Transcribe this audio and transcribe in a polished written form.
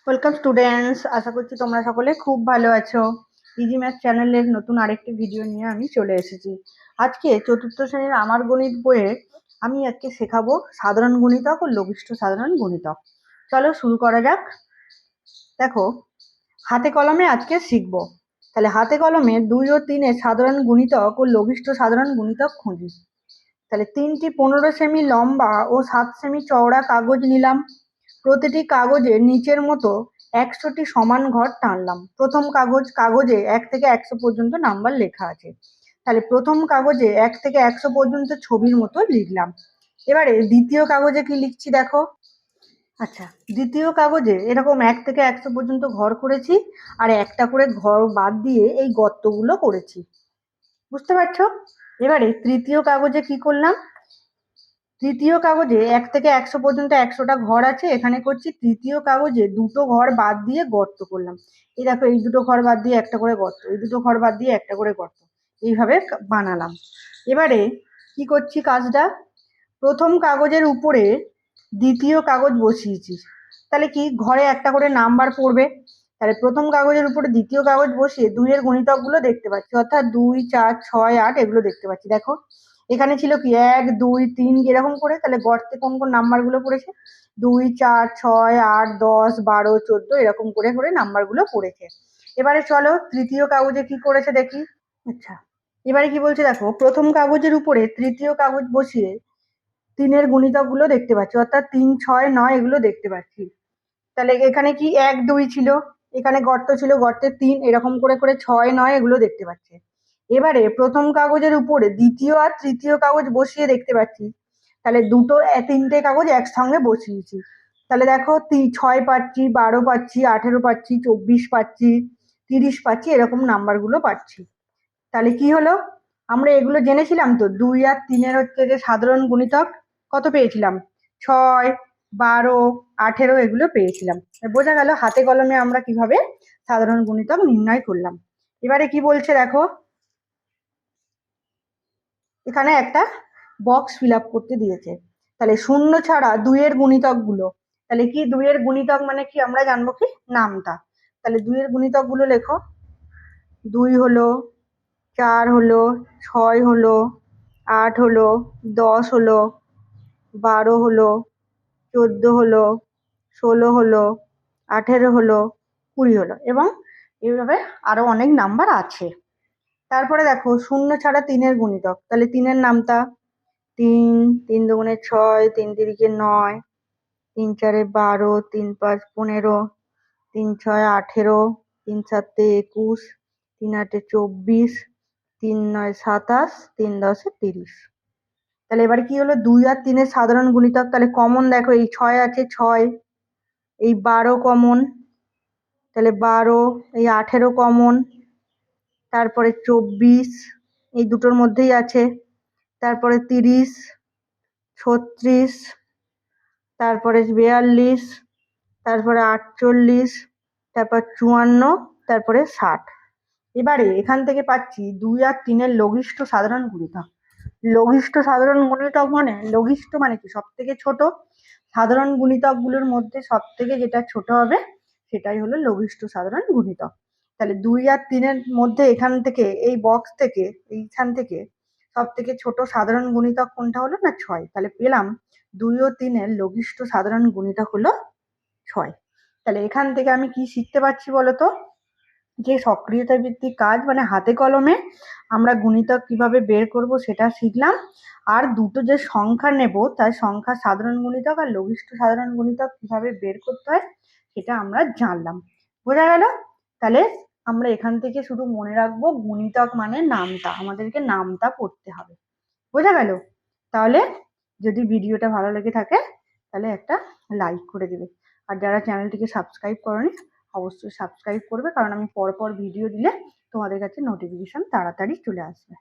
Welcome students, আশা করছি তোমরা সকলে খুব ভালো আছো। ইজি ম্যাথ চ্যানেলের নতুন আরেকটি ভিডিও নিয়ে আমি চলে এসেছি। আজকে চতুর্থ শ্রেণীর আমার গণিত বইয়ে আমি আজকে শেখাবো সাধারণ গুণিতক ও লঘিষ্ঠ সাধারণ গুণিতক। চলো শুরু করা যাক। দেখো, হাতে কলমে আজকে শিখবো। তাহলে হাতে কলমে 2 ও 3 এর সাধারণ গুণিতক ও লঘিষ্ঠ সাধারণ গুণিতক খুঁজি। তাহলে 3টি 15 সেমি লম্বা ও 7 সেমি চওড়া কাগজ নিলাম। প্রতিটি কাগজে নিচের মতো 100টি সমান ঘর টানলাম। প্রথম কাগজে 1 থেকে 100 পর্যন্ত নাম্বার লেখা আছে। তাহলে প্রথম কাগজে 1 থেকে 100 পর্যন্ত ছবির মতো লিখলাম। এবারে দ্বিতীয় কাগজে কি লিখছি দেখো। আচ্ছা, দ্বিতীয় কাগজে এরকম 1 থেকে 100 পর্যন্ত ঘর করেছি, আর একটা করে ঘর বাদ দিয়ে এই গর্তগুলো করেছি। বুঝতে পারছো? এবারে তৃতীয় কাগজে কি করলাম, তৃতীয় কাগজে 1 থেকে 100 পর্যন্ত 100টা ঘর আছে, এখানে করছি তৃতীয় কাগজে 2টো ঘর বাদ দিয়ে গর্ত করলাম। এই দেখো, এই 2টো ঘর বাদ দিয়ে একটা করে গর্ত, এই 2টো ঘর বাদ দিয়ে একটা করে গর্ত, এইভাবে বানালাম। এবারে কি করছি কাজটা, প্রথম কাগজের উপরে দ্বিতীয় কাগজ বসিয়েছি। তাহলে কি, ঘরে একটা করে নাম্বার পড়বে। তাহলে প্রথম কাগজের উপরে দ্বিতীয় কাগজ বসিয়ে 2 এর গুণিতকগুলো দেখতে পাচ্ছি, অর্থাৎ 2, 4, 6, 8 এগুলো দেখতে পাচ্ছি। দেখো, এখানে ছিল কি 1, 2, 3 এরকম করে। তাহলে গর্তে কোন কোন নাম্বারগুলো পড়েছে, 2, 4, 6, 8, 10, 12, 14 এরকম করে করে নাম্বারগুলো পড়েছে। এবারে চলো তৃতীয় কাগজে কি করেছে দেখি। আচ্ছা, এবারে কি বলছে দেখো, প্রথম কাগজের উপরে তৃতীয় কাগজ বসিয়ে 3 এর গুণিতকগুলো দেখতে পাচ্ছি, অর্থাৎ 3, 6, 9 এগুলো দেখতে পাচ্ছি। তাহলে এখানে কি 1, 2 ছিল, এখানে গর্ত ছিল, গর্তে 3, এরকম করে করে 6, 9 এগুলো দেখতে পাচ্ছি। এবারে প্রথম কাগজের উপরে দ্বিতীয় আর তৃতীয় কাগজ বসিয়ে দেখতে পাচ্ছি। তাহলে 3টে কাগজ একসঙ্গে বসিয়েছি। তাহলে দেখো, 6 পাচ্ছি, 12 পাচ্ছি, 18 পাচ্ছি, 24 পাচ্ছি, 30 পাচ্ছি, এরকম নাম্বারগুলো পাচ্ছি। তাহলে কি হলো, আমরা এগুলো জেনেছিলাম তো, 2 আর 3 এর হচ্ছে যে সাধারণ গুণিতক কত পেয়েছিলাম, 6, 12, 18 এগুলো পেয়েছিলাম। বোঝা গেল হাতে কলমে আমরা কিভাবে সাধারণ গুণিতক নির্ণয় করলাম। এবারে কি বলছে দেখো, এখানে একটা বক্স ফিল আপ করতে দিয়েছে। তাহলে শূন্য ছাড়া 2 এর গুণিতক গুলো, তাহলে কি 2 এর গুণিতক মানে কি আমরা জানবো কি, নামতা। তাহলে 2 এর গুণিতক গুলো লেখো। 2 হলো, 4 হলো, 6 হলো, 8 হলো, 10 হলো, 12 হলো, 14 হলো, 16 হলো, 18 হলো, 20 হলো, এবং এইভাবে আরো অনেক নাম্বার আছে। তারপরে দেখো, শূন্য ছাড়া 3 এর গুণিতক, তাহলে 3 এর নামতা। 3, 3 দুগুণে 6, 3 তিরিকে 9, 3 চারে 12, 3 5 15, 3 6 18, 3 7 21, 3 8 24, 3 9 27, 3 10 30। তাহলে এবার কি হলো, 2 আর 3 এর সাধারণ গুণিতক। তাহলে কমন দেখো, এই 6 আছে, 6, এই 12 কমন, তাহলে 12, এই 18 কমন, তারপরে 24 এই দুটোর মধ্যেই আছে, তারপরে 30, 36, তারপরে 42, তারপরে 48, তারপর 54, তারপরে 60। এবারে এখান থেকে পাচ্ছি 2 আর 3 এর লঘিষ্ঠ সাধারণ গুণিতক। লঘিষ্ঠ সাধারণ গুণিতক মানে, লঘিষ্ঠ মানে কি, সব থেকে ছোট। সাধারণ গুণিতক গুলোর মধ্যে সব থেকে যেটা ছোট হবে সেটাই হলো লঘিষ্ঠ সাধারণ গুণিতক। তাহলে 2 আর 3 এর মধ্যে এখান থেকে, এই বক্স থেকে, এইখান থেকে সব থেকে ছোট সাধারণ গুণিতক কোনটা হলো না, 6। তাহলে পেলাম 2 ও 3 এর লঘিষ্ঠ সাধারণ গুণিতক হলো 6। তাহলে এখান থেকে আমি কি শিখতে পারছি বলতো, যে সক্রিয়তা ভিত্তিক কাজ মানে হাতে কলমে আমরা গুণিতক কিভাবে বের করব সেটা শিখলাম। আর দুটো যে সংখ্যা নেব তার সংখ্যা সাধারণ গুণিতক আর লঘিষ্ঠ সাধারণ গুণিতক কিভাবে বের করতে হয় সেটা আমরা জানলাম। বোঝা গেল? তাহলে আমরা এখান থেকে শুধু মনে রাখবো, গুণিতক মানে নামতা, আমাদেরকে নামতা পড়তে হবে। বোঝা গেল? তাহলে যদি ভিডিওটা ভালো লেগে থাকে তাহলে একটা লাইক করে দেবে। আর যারা চ্যানেলটিকে সাবস্ক্রাইব করোনি অবশ্যই সাবস্ক্রাইব করবে, কারণ আমি পরপর ভিডিও দিলে তোমাদের কাছে নোটিফিকেশন তাড়াতাড়ি চলে আসবে।